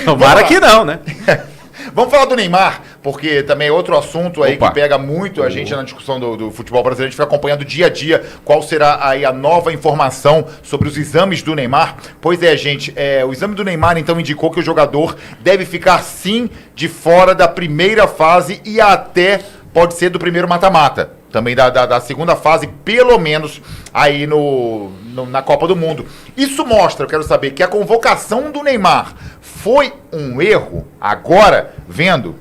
Tomara que não, né? Vamos falar do Neymar, porque também é outro assunto aí Opa. que pega muito a gente na discussão do futebol brasileiro. A gente fica acompanhando dia a dia qual será aí a nova informação sobre os exames do Neymar. Pois é, gente, o exame do Neymar então indicou que o jogador deve ficar sim de fora da primeira fase e até pode ser do primeiro mata-mata. Também da segunda fase, pelo menos aí na Copa do Mundo. Isso mostra, eu quero saber, que a convocação do Neymar foi um erro, agora, vendo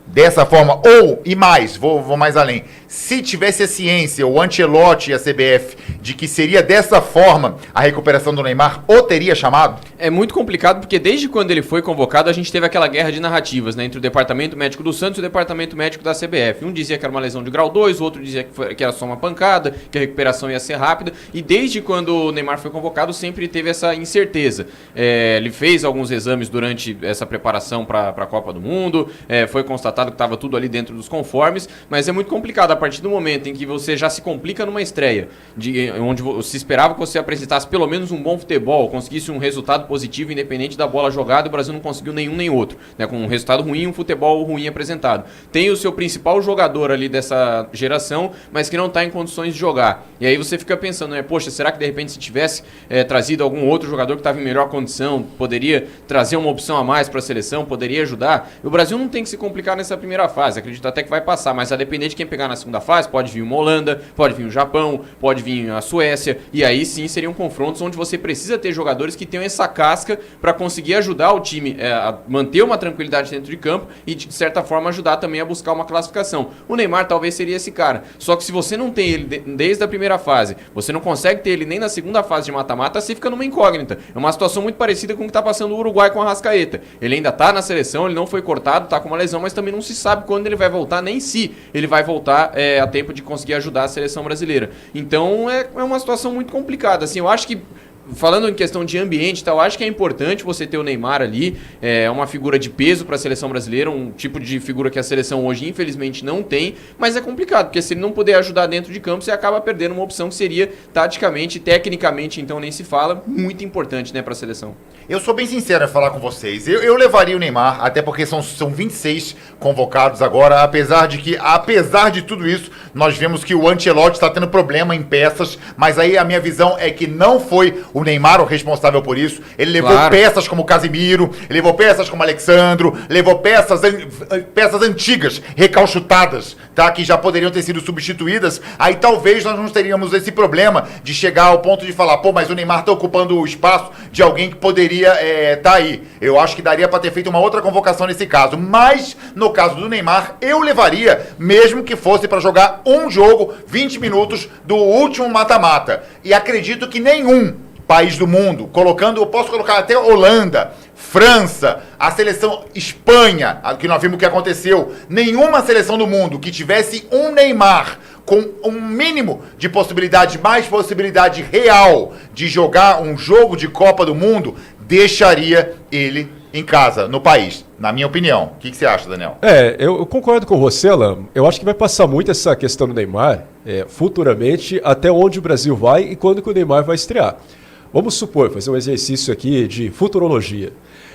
dessa forma, ou, e mais, vou mais além, se tivesse a ciência, o Ancelotti e a CBF, de que seria dessa forma a recuperação do Neymar, o teria chamado? É muito complicado porque desde quando ele foi convocado a gente teve aquela guerra de narrativas, né, entre o departamento médico do Santos e o departamento médico da CBF. Um dizia que era uma lesão de grau 2, o outro dizia que era só uma pancada, que a recuperação ia ser rápida, e desde quando o Neymar foi convocado sempre teve essa incerteza. Ele fez alguns exames durante essa preparação para a Copa do Mundo, foi constatado que estava tudo ali dentro dos conformes, mas é muito complicado a partir do momento em que você já se complica numa estreia, onde se esperava que você apresentasse pelo menos um bom futebol, conseguisse um resultado positivo independente da bola jogada, e o Brasil não conseguiu nenhum nem outro, né, com um resultado ruim, um futebol ruim apresentado. Tem o seu principal jogador ali dessa geração, mas que não está em condições de jogar. E aí você fica pensando, né, poxa, será que de repente se tivesse trazido algum outro jogador que estava em melhor condição, poderia trazer uma opção a mais para a seleção, poderia ajudar? E o Brasil não tem que se complicar nessa primeira fase, acredito até que vai passar, mas a depender de quem pegar na segunda fase, pode vir uma Holanda, pode vir o Japão, pode vir a Suécia, e aí sim seriam confrontos onde você precisa ter jogadores que tenham essa casca para conseguir ajudar o time a manter uma tranquilidade dentro de campo e de certa forma ajudar também a buscar uma classificação. O Neymar talvez seria esse cara, só que se você não tem ele desde a primeira fase, você não consegue ter ele nem na segunda fase de mata-mata, você fica numa incógnita. É uma situação muito parecida com o que está passando o Uruguai com a Arrascaeta. Ele ainda está na seleção, ele não foi cortado, está com uma lesão, mas também não se sabe quando ele vai voltar, nem se ele vai voltar a tempo de conseguir ajudar a seleção brasileira. Então é uma situação muito complicada. Assim, eu acho que, falando em questão de ambiente e tal, acho que é importante você ter o Neymar ali, é uma figura de peso para a seleção brasileira, um tipo de figura que a seleção hoje infelizmente não tem, mas é complicado, porque se ele não puder ajudar dentro de campo, você acaba perdendo uma opção que seria taticamente, tecnicamente, então nem se fala, muito importante, né, para a seleção. Eu sou bem sincero em falar com vocês. Eu levaria o Neymar, até porque são 26 convocados agora, apesar de tudo isso, nós vemos que o Ancelotti está tendo problema em peças, mas aí a minha visão é que não foi o Neymar o responsável por isso. Ele levou peças como Casimiro, ele levou peças como Alexandro, levou peças antigas, recalchutadas, tá? Que já poderiam ter sido substituídas. Aí talvez nós não teríamos esse problema de chegar ao ponto de falar, pô, mas o Neymar está ocupando o espaço de alguém que poderia tá aí. Eu acho que daria para ter feito uma outra convocação nesse caso, mas no caso do Neymar, eu levaria, mesmo que fosse para jogar um jogo, 20 minutos do último mata-mata. E acredito que nenhum país do mundo, eu posso colocar até Holanda, França, a seleção Espanha, que nós vimos o que aconteceu, nenhuma seleção do mundo que tivesse um Neymar com um mínimo de possibilidade, mais possibilidade real de jogar um jogo de Copa do Mundo, deixaria ele em casa, no país, na minha opinião. O que você acha, Daniel? Eu concordo com você, Alan. Eu acho que vai passar muito essa questão do Neymar, futuramente, até onde o Brasil vai e quando que o Neymar vai estrear. Vamos supor, fazer um exercício aqui de futurologia.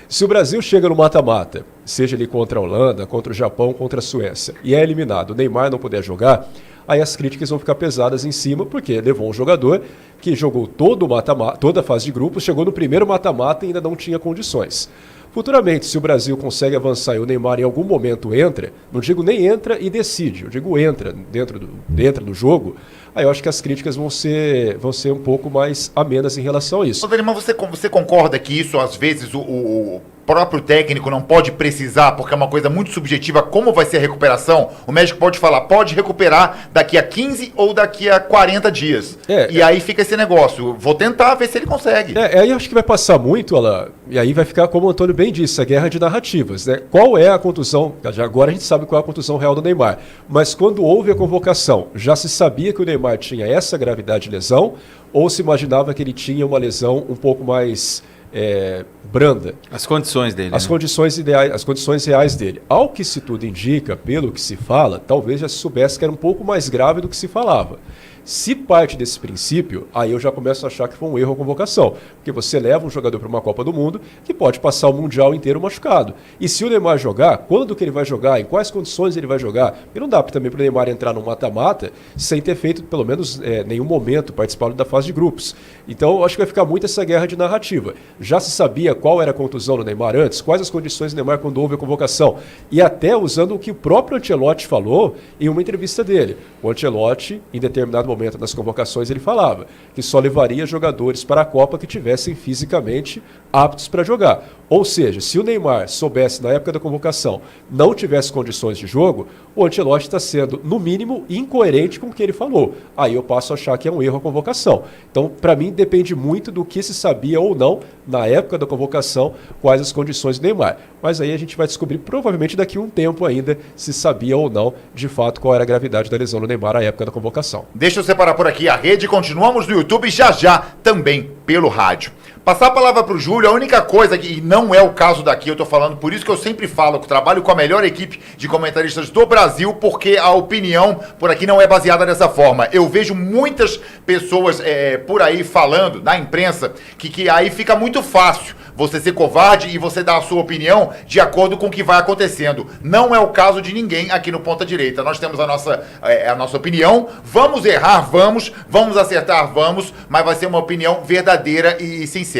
Se o Brasil chega no mata-mata, seja ele contra a Holanda, contra o Japão, contra a Suécia, e é eliminado, o Neymar não puder jogar, aí as críticas vão ficar pesadas em cima, porque levou um jogador que jogou todo o mata-mata, toda a fase de grupos, chegou no primeiro mata-mata e ainda não tinha condições. Futuramente, se o Brasil consegue avançar e o Neymar em algum momento entra, não digo nem entra e decide, eu digo entra dentro do jogo, aí eu acho que as críticas vão ser um pouco mais amenas em relação a isso. Mas você concorda que isso, às vezes, o próprio técnico não pode precisar, porque é uma coisa muito subjetiva, como vai ser a recuperação? O médico pode falar, pode recuperar daqui a 15 ou daqui a 40 dias. E aí fica esse negócio. Vou tentar ver se ele consegue. Aí eu acho que vai passar muito, Alan, e aí vai ficar, como o Antônio bem disse, a guerra de narrativas, né? Qual é a contusão? Já agora a gente sabe qual é a contusão real do Neymar. Mas quando houve a convocação, já se sabia que o Neymar tinha essa gravidade de lesão, ou se imaginava que ele tinha uma lesão um pouco mais branda? As condições dele. As condições ideais, as condições reais dele. Ao que se tudo indica, pelo que se fala, talvez já se soubesse que era um pouco mais grave do que se falava. Se parte desse princípio, aí eu já começo a achar que foi um erro a convocação. Porque você leva um jogador para uma Copa do Mundo que pode passar o Mundial inteiro machucado. E se o Neymar jogar, quando que ele vai jogar, em quais condições ele vai jogar? E não dá também para o Neymar entrar no mata-mata sem ter feito, pelo menos, nenhum momento participado da fase de grupos. Então, eu acho que vai ficar muito essa guerra de narrativa. Já se sabia qual era a contusão do Neymar antes, quais as condições do Neymar quando houve a convocação. E até usando o que o próprio Ancelotti falou em uma entrevista dele. O Ancelotti, em determinado momento das convocações, ele falava que só levaria jogadores para a Copa que tivessem fisicamente aptos para jogar. Ou seja, se o Neymar soubesse na época da convocação não tivesse condições de jogo, o Ancelotti está sendo, no mínimo, incoerente com o que ele falou. Aí eu passo a achar que é um erro a convocação. Então, para mim, depende muito do que se sabia ou não na época da convocação, quais as condições do Neymar. Mas aí a gente vai descobrir, provavelmente daqui a um tempo ainda, se sabia ou não, de fato, qual era a gravidade da lesão do Neymar à época da convocação. Deixa eu separar por aqui a rede, continuamos no YouTube já também pelo rádio. Passar a palavra para o Júlio, a única coisa que não é o caso daqui, eu tô falando, por isso que eu sempre falo que trabalho com a melhor equipe de comentaristas do Brasil, porque a opinião por aqui não é baseada dessa forma. Eu vejo muitas pessoas por aí falando, na imprensa, que aí fica muito fácil você ser covarde e você dar a sua opinião de acordo com o que vai acontecendo. Não é o caso de ninguém aqui no Ponta Direita. Nós temos a nossa opinião, vamos errar, vamos acertar, mas vai ser uma opinião verdadeira e sincera.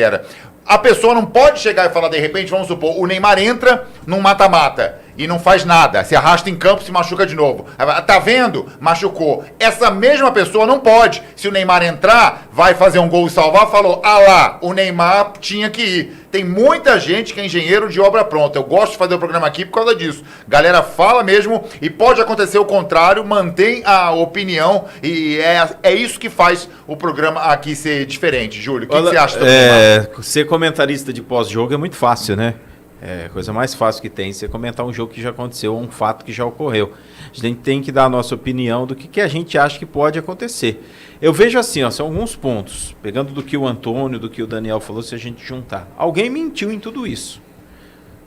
A pessoa não pode chegar e falar, de repente, vamos supor, o Neymar entra num mata-mata e não faz nada, se arrasta em campo, se machuca de novo. Tá vendo? Machucou. Essa mesma pessoa não pode. Se o Neymar entrar, vai fazer um gol e salvar, falou, lá, o Neymar tinha que ir. Tem muita gente que é engenheiro de obra pronta. Eu gosto de fazer o programa aqui por causa disso. Galera fala mesmo e pode acontecer o contrário, mantém a opinião e é isso que faz o programa aqui ser diferente. Júlio, o que você acha do programa? Ser comentarista de pós-jogo é muito fácil, né? É a coisa mais fácil que tem, você comentar um jogo que já aconteceu ou um fato que já ocorreu. A gente tem que dar a nossa opinião do que a gente acha que pode acontecer. Eu vejo assim, são alguns pontos, pegando do que o Antônio, do que o Daniel falou, se a gente juntar. Alguém mentiu em tudo isso.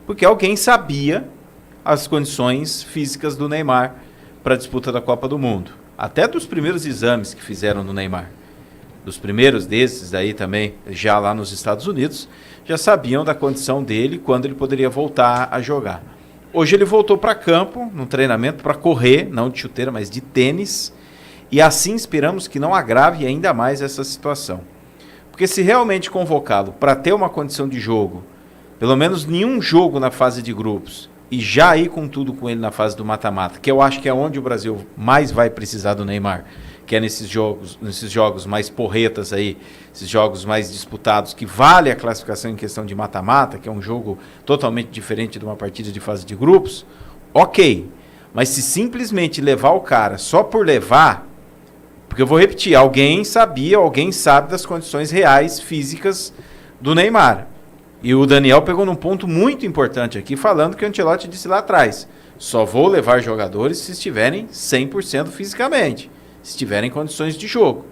Porque alguém sabia as condições físicas do Neymar para a disputa da Copa do Mundo. Até dos primeiros exames que fizeram no Neymar. Dos primeiros desses aí também, já lá nos Estados Unidos, já sabiam da condição dele quando ele poderia voltar a jogar. Hoje ele voltou para campo, no treinamento, para correr, não de chuteira, mas de tênis, e assim esperamos que não agrave ainda mais essa situação. Porque se realmente convocá-lo para ter uma condição de jogo, pelo menos nenhum jogo na fase de grupos, e já ir com tudo com ele na fase do mata-mata, que eu acho que é onde o Brasil mais vai precisar do Neymar, que é nesses jogos mais porretas aí, esses jogos mais disputados, que vale a classificação em questão de mata-mata, que é um jogo totalmente diferente de uma partida de fase de grupos, ok. Mas se simplesmente levar o cara só por levar, porque eu vou repetir, alguém sabe das condições reais físicas do Neymar. E o Daniel pegou num ponto muito importante aqui, falando que o Ancelotti disse lá atrás, só vou levar jogadores se estiverem 100% fisicamente, se tiverem condições de jogo.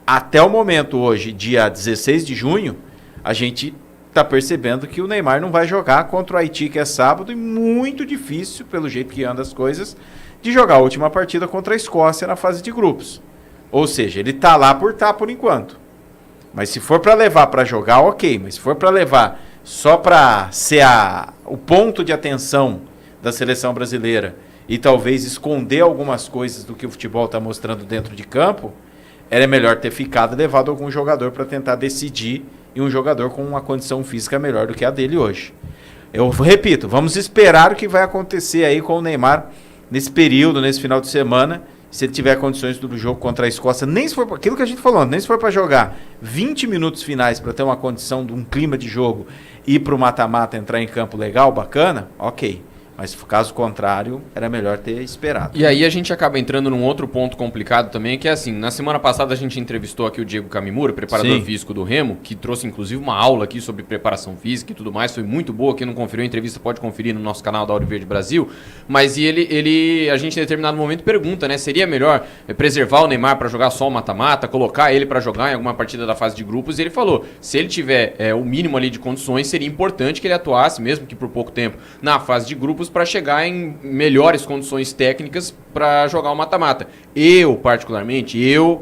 Até o momento hoje, dia 16 de junho, a gente está percebendo que o Neymar não vai jogar contra o Haiti, que é sábado, e muito difícil, pelo jeito que andam as coisas, de jogar a última partida contra a Escócia na fase de grupos. Ou seja, ele está lá por enquanto. Mas se for para levar para jogar, ok. Mas se for para levar só para ser o ponto de atenção da seleção brasileira e talvez esconder algumas coisas do que o futebol está mostrando dentro de campo, era melhor ter ficado e levado algum jogador para tentar decidir, e um jogador com uma condição física melhor do que a dele hoje. Eu repito, vamos esperar o que vai acontecer aí com o Neymar nesse período, nesse final de semana, se ele tiver condições do jogo contra a Escócia, nem se for aquilo que a gente falou, nem se for para jogar 20 minutos finais para ter uma condição de um clima de jogo e ir para o mata-mata, entrar em campo legal, bacana, ok. Mas caso contrário, era melhor ter esperado. E aí a gente acaba entrando num outro ponto complicado também, que é assim, na semana passada a gente entrevistou aqui o Diego Camimura, preparador físico do Remo, que trouxe inclusive uma aula aqui sobre preparação física e tudo mais, foi muito boa, quem não conferiu a entrevista pode conferir no nosso canal da Auro Verde Brasil, mas a gente em determinado momento pergunta, né, seria melhor preservar o Neymar para jogar só o mata-mata, colocar ele para jogar em alguma partida da fase de grupos, e ele falou, se ele tiver o mínimo ali de condições, seria importante que ele atuasse, mesmo que por pouco tempo, na fase de grupos, para chegar em melhores condições técnicas para jogar o mata-mata. Eu, particularmente,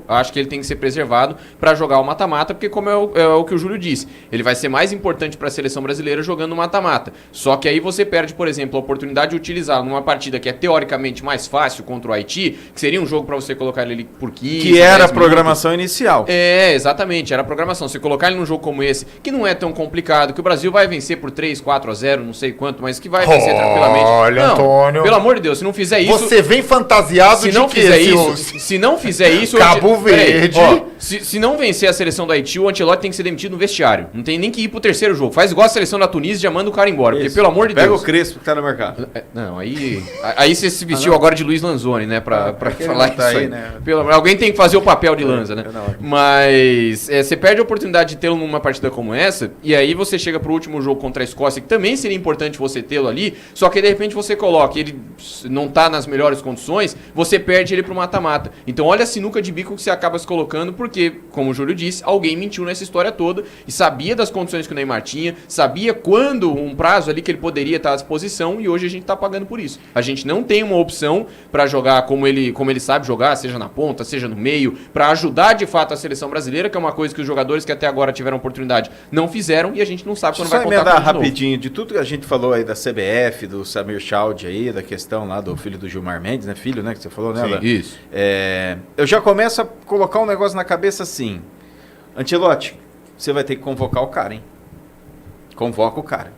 acho que ele tem que ser preservado para jogar o mata-mata, porque como é o que o Júlio disse, ele vai ser mais importante para a seleção brasileira jogando o mata-mata. Só que aí você perde, por exemplo, a oportunidade de utilizá-lo numa partida que é teoricamente mais fácil contra o Haiti, que seria um jogo para você colocar ele ali por 15, que era a 10 programação inicial. Exatamente, era a programação. Você colocar ele num jogo como esse, que não é tão complicado, que o Brasil vai vencer por 3, 4-0, não sei quanto, mas que vai vencer tranquilamente. Olha, Antônio. Pelo amor de Deus, se não fizer isso... Você vem fantasiado se de não que fizer isso, se não fizer isso... Cabo Verde... Se não vencer a seleção do Haiti, o Ancelotti tem que ser demitido no vestiário. Não tem nem que ir pro terceiro jogo. Faz igual a seleção da Tunísia e já manda o cara embora. Porque, pelo amor de Deus... Pega o Crespo que tá no mercado. Não, aí você se vestiu agora de Luiz Lanzoni, né? Pra falar tá isso aí, aí. né? Alguém tem que fazer o papel de Lanza, né? Mas você perde a oportunidade de tê-lo numa partida como essa, e aí você chega pro último jogo contra a Escócia, que também seria importante você tê-lo ali, só que de repente você coloca, ele não tá nas melhores condições, você perde ele pro mata-mata. Então olha a sinuca de bico que você acaba se colocando, porque, como o Júlio disse, alguém mentiu nessa história toda e sabia das condições que o Neymar tinha, sabia quando, um prazo ali que ele poderia estar à disposição, e hoje a gente tá pagando por isso. A gente não tem uma opção para jogar como ele sabe jogar, seja na ponta, seja no meio, para ajudar de fato a seleção brasileira, que é uma coisa que os jogadores que até agora tiveram oportunidade não fizeram, e a gente não sabe quando vai contar com emendar ele de novo. rapidinho de tudo que a gente falou aí da CBF, do Samir Chaud aí, da questão lá do filho do Gilmar Mendes, né? Filho, né? Que você falou, né? Sim, Alan? isso. Eu já começo a colocar um negócio na cabeça assim. Ancelotti, você vai ter que convocar o cara, hein? Convoca o cara.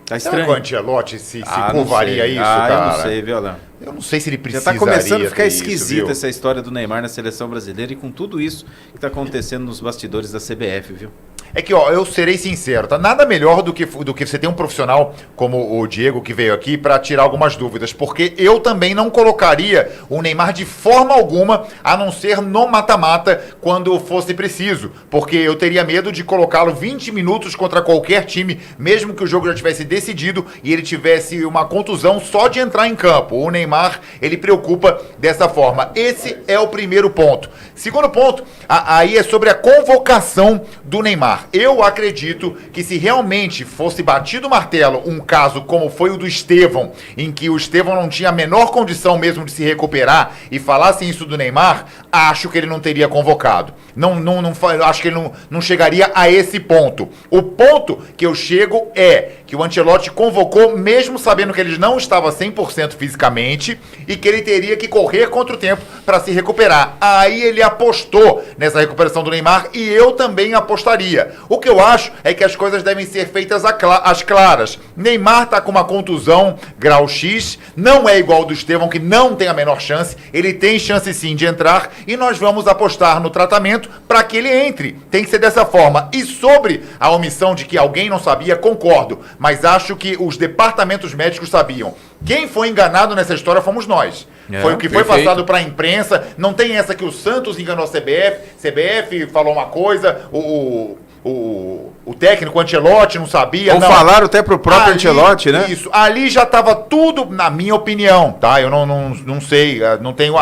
Tá Será estranho. que o Ancelotti se não curvaria sei. isso, cara? Eu não sei, viu, Alan? Eu não sei se ele Já precisaria tá começando a ficar ter isso, esquisita viu? essa história do Neymar na seleção brasileira e com tudo isso que tá acontecendo nos bastidores da CBF, viu? É que, ó, eu serei sincero, tá? Nada melhor do que você ter um profissional como o Diego que veio aqui para tirar algumas dúvidas, porque eu também não colocaria o Neymar de forma alguma, a não ser no mata-mata quando fosse preciso, porque eu teria medo de colocá-lo 20 minutos contra qualquer time, mesmo que o jogo já tivesse decidido e ele tivesse uma contusão só de entrar em campo. O Neymar, ele preocupa dessa forma. Esse é o primeiro ponto. Segundo ponto, aí é sobre a convocação do Neymar. Eu acredito que se realmente fosse batido o martelo um caso como foi o do Estevão, em que o Estevão não tinha a menor condição mesmo de se recuperar, e falassem isso do Neymar, acho que ele não teria convocado. Acho que ele não chegaria a esse ponto. O ponto que eu chego é que o Ancelotti convocou mesmo sabendo que ele não estava 100% fisicamente e que ele teria que correr contra o tempo para se recuperar. Aí ele apostou nessa recuperação do Neymar e eu também apostaria. O que eu acho é que as coisas devem ser feitas às claras. Neymar tá com uma contusão grau X, não é igual ao do Estevão, que não tem a menor chance. Ele tem chance sim de entrar e nós vamos apostar no tratamento para que ele entre. Tem que ser dessa forma. E sobre a omissão de que alguém não sabia, concordo. Mas acho que os departamentos médicos sabiam. Quem foi enganado nessa história fomos nós. Foi o que foi passado para a imprensa. Não tem essa que o Santos enganou a CBF falou uma coisa, o técnico Ancelotti não sabia. Ou não. falaram até pro próprio Ancelotti, né? Isso, ali já estava tudo, na minha opinião, tá? Eu não sei, não tenho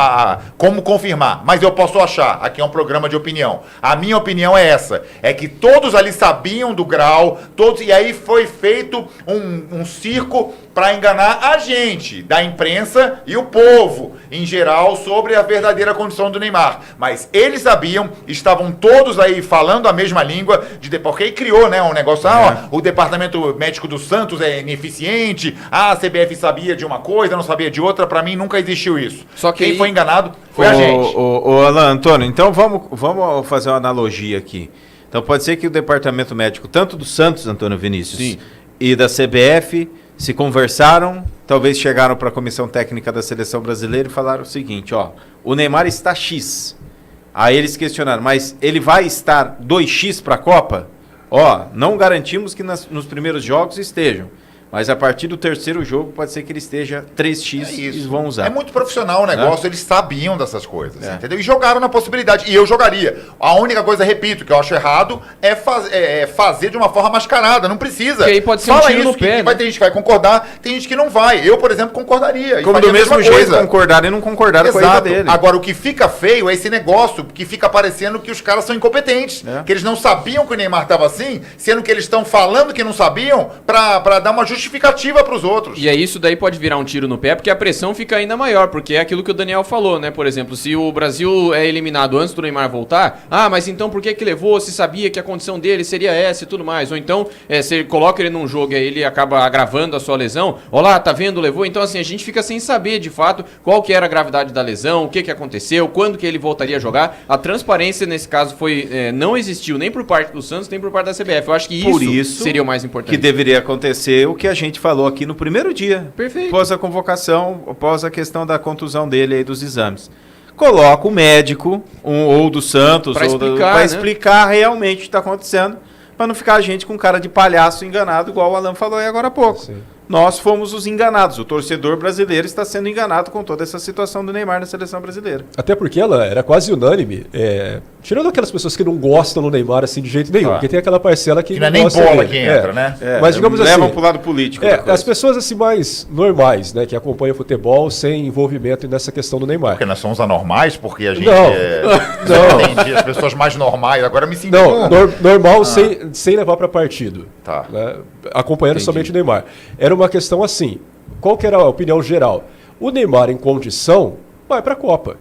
como confirmar, mas eu posso achar, aqui é um programa de opinião. A minha opinião é essa, é que todos ali sabiam do grau, e aí foi feito um circo para enganar a gente, da imprensa e o povo, em geral, sobre a verdadeira condição do Neymar. Mas eles sabiam, estavam todos aí falando a mesma língua, porque criou, né, um negócio, o departamento médico do Santos é ineficiente, a CBF sabia de uma coisa, não sabia de outra, para mim nunca existiu isso. Só que quem foi enganado foi a gente. Alan, Antônio, então vamos fazer uma analogia aqui. Então pode ser que o departamento médico, tanto do Santos, Antônio Vinícius, sim, e da CBF, se conversaram, talvez chegaram para a comissão técnica da seleção brasileira e falaram o seguinte, o Neymar está X. Aí eles questionaram, mas ele vai estar 2x para a Copa? Não garantimos que nos primeiros jogos estejam. Mas a partir do terceiro jogo pode ser que ele esteja 3x e eles vão usar. É muito profissional o negócio, eles sabiam dessas coisas, entendeu? E jogaram na possibilidade, e eu jogaria. A única coisa, repito, que eu acho errado é fazer de uma forma mascarada, não precisa. Porque aí pode ser um tiro no pé, vai ter gente que vai concordar, tem gente que não vai. Eu, por exemplo, concordaria. Como do mesmo jeito concordaram e não concordaram com a ida dele. Agora, o que fica feio é esse negócio que fica parecendo que os caras são incompetentes, que eles não sabiam que o Neymar estava assim, sendo que eles estão falando que não sabiam pra dar uma justificativa justificativa para os outros. E aí isso daí pode virar um tiro no pé, porque a pressão fica ainda maior, porque é aquilo que o Daniel falou, né? Por exemplo, se o Brasil é eliminado antes do Neymar voltar, mas então por que levou, se sabia que a condição dele seria essa e tudo mais? Ou então, você coloca ele num jogo e aí ele acaba agravando a sua lesão, olá, tá vendo, levou? Então assim, a gente fica sem saber de fato qual que era a gravidade da lesão, o que aconteceu, quando que ele voltaria a jogar. A transparência nesse caso não existiu nem por parte do Santos, nem por parte da CBF. Eu acho que isso seria o mais importante. Que deveria acontecer o que a gente falou aqui no primeiro dia. Perfeito. Após a convocação, após a questão da contusão dele aí dos exames. Coloca o médico, ou do Santos, para explicar realmente o que está acontecendo, para não ficar a gente com cara de palhaço enganado, igual o Alan falou aí agora há pouco. Sim. Nós fomos os enganados. O torcedor brasileiro está sendo enganado com toda essa situação do Neymar na seleção brasileira. Até porque ela era quase unânime, tirando aquelas pessoas que não gostam do Neymar assim de jeito nenhum, porque tem aquela parcela que não é nem bola que entra, né? Mas digamos assim, levam para o lado político. As pessoas assim mais normais, né, que acompanham futebol sem envolvimento nessa questão do Neymar. Porque nós somos anormais, porque a gente não entendi, as pessoas mais normais, agora me senti normal sem levar para partido, tá, né, acompanhando somente o Neymar. Era uma questão assim, qual que era a opinião geral? O Neymar em condição vai para a Copa.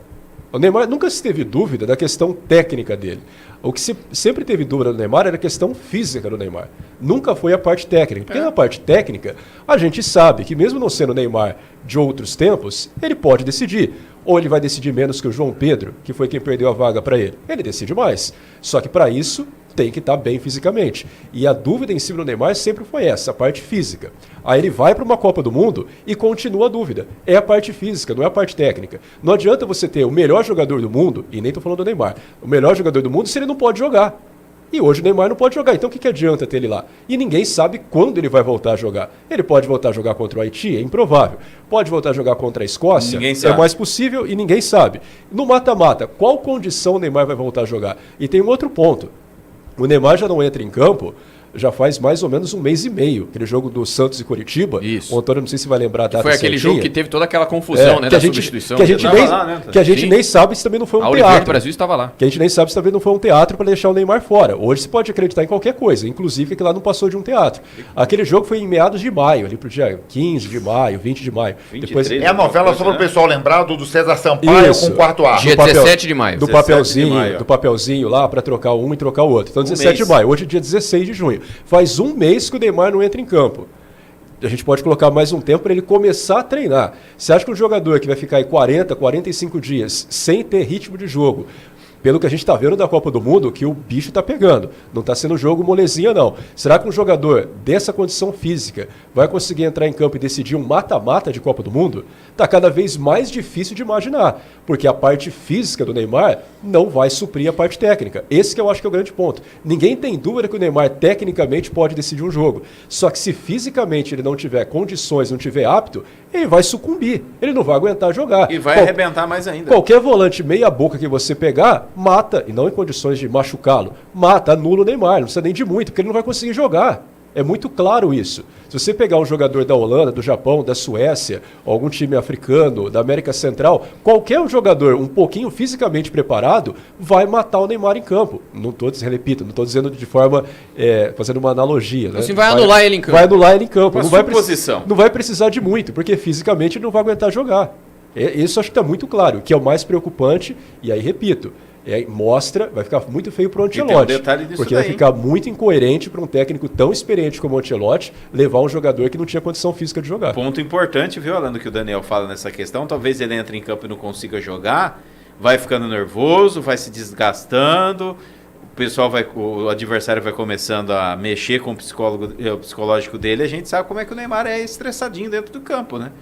O Neymar nunca se teve dúvida da questão técnica dele. O que sempre teve dúvida do Neymar era a questão física do Neymar. Nunca foi a parte técnica. Porque na parte técnica, a gente sabe que mesmo não sendo o Neymar de outros tempos, ele pode decidir. Ou ele vai decidir menos que o João Pedro, que foi quem perdeu a vaga para ele. Ele decide mais. Só que para isso tem que estar bem fisicamente. E a dúvida em cima do Neymar sempre foi essa, a parte física. Aí ele vai para uma Copa do Mundo e continua a dúvida. É a parte física, não é a parte técnica. Não adianta você ter o melhor jogador do mundo, e nem estou falando do Neymar, o melhor jogador do mundo se ele não pode jogar. E hoje o Neymar não pode jogar, então o que adianta ter ele lá? E ninguém sabe quando ele vai voltar a jogar. Ele pode voltar a jogar contra o Haiti? É improvável. Pode voltar a jogar contra a Escócia? É mais possível e ninguém sabe. No mata-mata, qual condição o Neymar vai voltar a jogar? E tem um outro ponto. O Neymar já não entra em campo já faz mais ou menos um mês e meio. Aquele jogo do Santos e Curitiba. Isso. O Antônio, não sei se vai lembrar a data certinha. Foi aquele jogo que teve toda aquela confusão, né, da substituição. Que a gente nem sabe se também não foi um teatro. O Brasil estava lá. Que a gente nem sabe se também não foi um teatro para deixar o Neymar fora. Hoje você pode acreditar em qualquer coisa, inclusive que lá não passou de um teatro. Aquele jogo foi em meados de maio, ali pro dia 15 de maio, 20 de maio. 23, depois, é a novela só para o pessoal lembrar do César Sampaio com o quarto ar. Dia 17 de maio. Do papelzinho lá para trocar um e trocar o outro. Então 17 de maio. Hoje é dia 16 de junho. Faz um mês que o Neymar não entra em campo. A gente pode colocar mais um tempo para ele começar a treinar. Você acha que um jogador que vai ficar aí 40, 45 dias sem ter ritmo de jogo, pelo que a gente está vendo da Copa do Mundo, que o bicho está pegando. Não está sendo um jogo molezinha, não. Será que um jogador dessa condição física vai conseguir entrar em campo e decidir um mata-mata de Copa do Mundo? Está cada vez mais difícil de imaginar, porque a parte física do Neymar não vai suprir a parte técnica. Esse que eu acho que é o grande ponto. Ninguém tem dúvida que o Neymar tecnicamente pode decidir um jogo. Só que se fisicamente ele não tiver condições, não tiver apto, ele vai sucumbir. Ele não vai aguentar jogar. E vai arrebentar mais ainda. Qualquer volante meia boca que você pegar, mata, e não em condições de machucá-lo, mata, anula o Neymar, não precisa nem de muito, porque ele não vai conseguir jogar. É muito claro isso. Se você pegar um jogador da Holanda, do Japão, da Suécia, ou algum time africano, da América Central, qualquer jogador um pouquinho fisicamente preparado vai matar o Neymar em campo. Não estou dizendo de forma, fazendo uma analogia. Né? Assim, vai anular ele em campo. Vai anular ele em campo. Não vai precisar de muito, porque fisicamente ele não vai aguentar jogar. Isso acho que está muito claro, que é o mais preocupante, e aí repito, mostra, vai ficar muito feio para o Ancelotti, porque vai ficar muito incoerente para um técnico tão experiente como o Ancelotti levar um jogador que não tinha condição física de jogar. Ponto importante, viu, Alan, que o Daniel fala nessa questão, talvez ele entre em campo e não consiga jogar, vai ficando nervoso, vai se desgastando, o adversário vai começando a mexer com o psicológico dele, a gente sabe como é que o Neymar é estressadinho dentro do campo, né?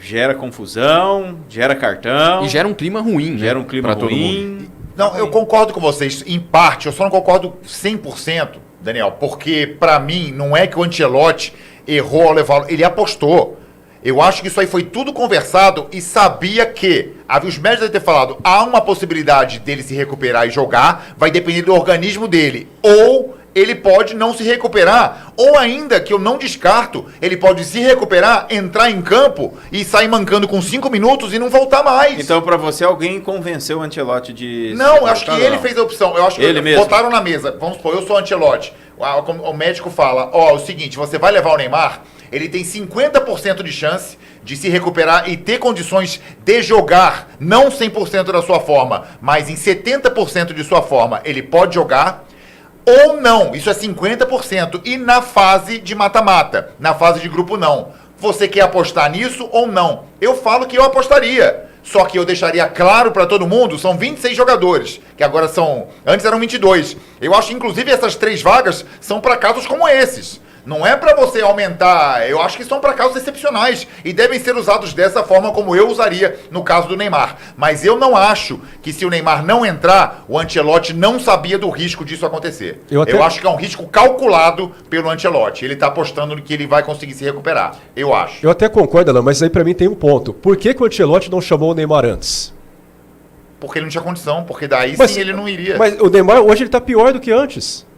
Gera confusão, gera cartão. E gera um clima ruim, Gera um clima ruim. Não, eu concordo com vocês, em parte, eu só não concordo 100%, Daniel, porque pra mim não é que o Ancelotti errou ao levá-lo, ele apostou. Eu acho que isso aí foi tudo conversado e sabia que, os médicos devem ter falado, há uma possibilidade dele se recuperar e jogar, vai depender do organismo dele. Ou ele pode não se recuperar, ou ainda, que eu não descarto, ele pode se recuperar, entrar em campo e sair mancando com 5 minutos e não voltar mais. Então, pra você, alguém convenceu o Ancelotti de... Não, eu acho que ele fez a opção. Eu acho que ele mesmo botaram na mesa. Vamos supor, eu sou o Ancelotti. O médico fala, ó, o seguinte, você vai levar o Neymar, ele tem 50% de chance de se recuperar e ter condições de jogar, não 100% da sua forma, mas em 70% de sua forma, ele pode jogar ou não. Isso é 50%. E na fase de mata-mata, na fase de grupo não. Você quer apostar nisso ou não? Eu falo que eu apostaria. Só que eu deixaria claro para todo mundo, são 26 jogadores, que agora são... Antes eram 22. Eu acho que, inclusive, essas 3 vagas são para casos como esses. Não é para você aumentar, eu acho que são para casos excepcionais e devem ser usados dessa forma como eu usaria no caso do Neymar. Mas eu não acho que se o Neymar não entrar, o Ancelotti não sabia do risco disso acontecer. Eu acho que é um risco calculado pelo Ancelotti. Ele está apostando que ele vai conseguir se recuperar. Eu acho. Eu até concordo, Alan, mas aí para mim tem um ponto. Por que o Ancelotti não chamou o Neymar antes? Porque ele não tinha condição, porque daí sim ele não iria. Mas o Neymar hoje ele tá pior do que antes.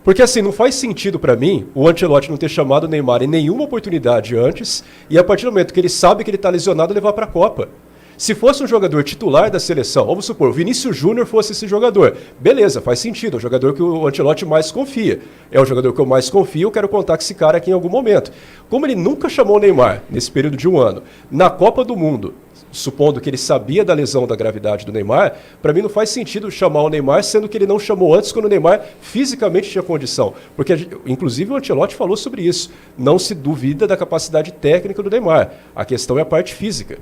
Porque assim, não faz sentido para mim o Ancelotti não ter chamado o Neymar em nenhuma oportunidade antes e a partir do momento que ele sabe que ele está lesionado, levar para a Copa. Se fosse um jogador titular da seleção, vamos supor, o Vinícius Júnior fosse esse jogador, beleza, faz sentido, é o jogador que o Ancelotti mais confia. É o jogador que eu mais confio, eu quero contar com esse cara aqui em algum momento. Como ele nunca chamou o Neymar nesse período de um ano, na Copa do Mundo, supondo que ele sabia da lesão, da gravidade do Neymar, para mim não faz sentido chamar o Neymar, sendo que ele não chamou antes quando o Neymar fisicamente tinha condição. Porque, inclusive, o Ancelotti falou sobre isso. Não se duvida da capacidade técnica do Neymar. A questão é a parte física.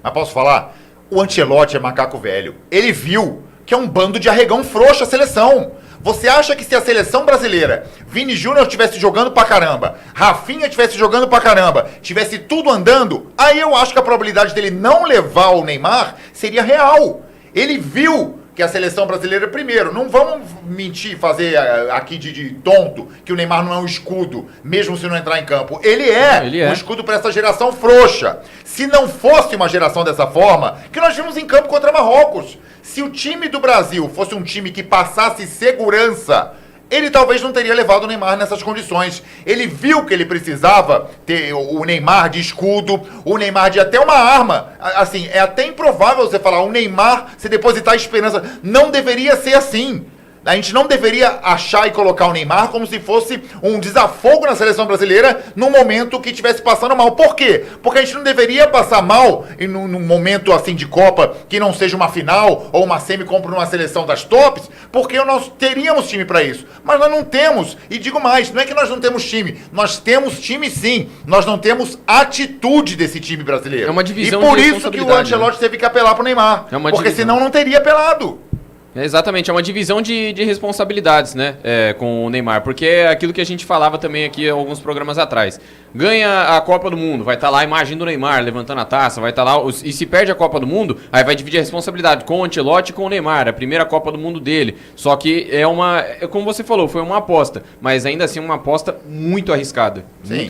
Mas posso falar? O Ancelotti é macaco velho. Ele viu que é um bando de arregão frouxo a seleção. Você acha que se a seleção brasileira, Vini Júnior estivesse jogando pra caramba, Rafinha estivesse jogando pra caramba, tivesse tudo andando, aí eu acho que a probabilidade dele não levar o Neymar seria real. Ele viu que a seleção brasileira, primeiro, não vamos mentir, fazer aqui de tonto, que o Neymar não é um escudo, mesmo se não entrar em campo. Ele é um escudo para essa geração frouxa. Se não fosse uma geração dessa forma, que nós vimos em campo contra Marrocos. Se o time do Brasil fosse um time que passasse segurança, ele talvez não teria levado o Neymar nessas condições. Ele viu que ele precisava ter o Neymar de escudo, o Neymar de até uma arma. Assim, é até improvável você falar, o Neymar, se depositar esperança. Não deveria ser assim. A gente não deveria achar e colocar o Neymar como se fosse um desafogo na seleção brasileira num momento que estivesse passando mal. Por quê? Porque a gente não deveria passar mal num momento assim de Copa que não seja uma final ou uma semi como numa seleção das tops, porque nós teríamos time para isso. Mas nós não temos. E digo mais, não é que nós não temos time. Nós temos time sim. Nós não temos atitude desse time brasileiro. É uma divisão de responsabilidade. E por isso que o Ancelotti teve que apelar pro Neymar. Porque senão não teria apelado. Exatamente, é uma divisão de responsabilidades, né, com o Neymar, porque é aquilo que a gente falava também aqui alguns programas atrás. Ganha a Copa do Mundo, vai estar lá a imagem do Neymar levantando a taça, vai estar lá, e se perde a Copa do Mundo, aí vai dividir a responsabilidade com o Ancelotti e com o Neymar, a primeira Copa do Mundo dele. Só que como você falou, foi uma aposta, mas ainda assim uma aposta muito arriscada. Sim.